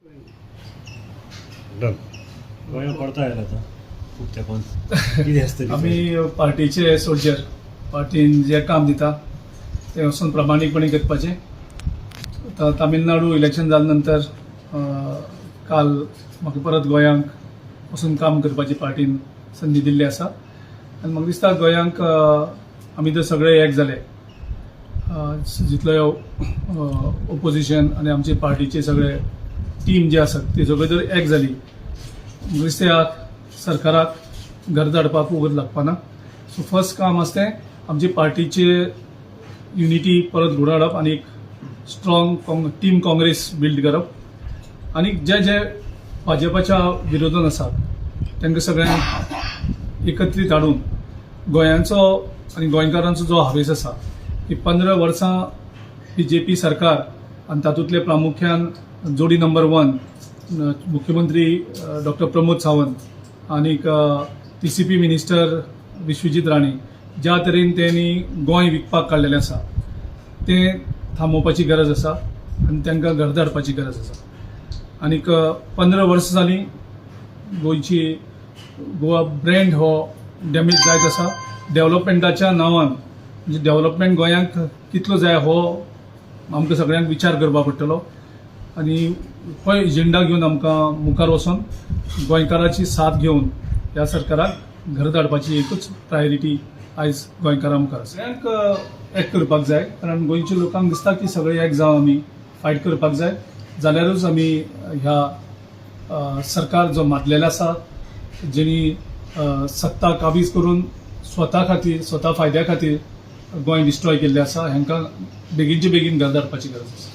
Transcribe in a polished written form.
गोंया पडता आयला आता खूप तेंपान कितें आसता आमी पार्टीचे सोल्जर, पार्टीन जे काम दिता ते वचून प्रामाणीकपणे करपाचें. आतां तामिळनाडू इलेक्शन जाले नंतर काल म्हाका परत गोंयांक वचून काम करपाची पार्टीन संदी दिल्ली आसा आनी म्हाका दिसता गोंयांक आमी जर सगळे एक जाले, जितले ओपोजिशन आनी आमचे पार्टीचे सगळे टीम जे आसात ती सगळी जर एक जाली, म्हाका दिसता सरकाराक घर धाडपाक वगत लागपाना. सो फर्स्ट काम आसता तें आमचे पार्टीचे युनिटी परत घडोवन हाडप आनी एक स्ट्रॉंग टीम काँग्रेस बिल्ड करप आनी जे भाजपाच्या विरोधान आसात तांकां सगळ्यांक एकत्रीत हाडून गोंयांचो आनी गोंयकारांचो जो हावेस आसा की 15 वर्सां BJP सरकार आनी तातूंतले प्रामुख्यान जोडी नंबर 1 मुख्यमंत्री डॉक्टर प्रमोद सावंत आनी TCP मिनिस्टर विश्वजीत राणे ज्या तरेन त्यांनी गोंय विकपाक काडलेलें आसा तें थांबोवपाची गरज आसा आनी तांकां घर धाडपाची गरज आसा. आनीक 15 वर्सां जालीं गोवा ब्रँड हो डॅमेज जायत आसा. डेव्हलपमेंटाच्या नांवान म्हणजे डेव्हलपमेंट गोंयांक कितलो जाय हो आमकां सगळ्यांक विचार करपा पडटलो आनी हो एजेंडा घेवन आमकां मुखार वचून गोंयकाराची साथ घेवन ह्या सरकाराक घर धाडपाची एकूच प्रायोरिटी आयज गोंयकारां मुखार आसा. सगळ्यांक एक करपाक जाय कारण गोंयच्या लोकांक दिसता की सगळे एक जावन आमी फायट करपाक जाय, जाल्यारूच आमी ह्या सरकार जो मारलेलो आसा जेणी सत्ता काबीज करून स्वता खातीर स्वता फायद्या खातीर गोंय डिस्ट्रॉय केल्लें आसा, हांकां बेगीनचे बेगीन घर धाडपाची गरज आसा.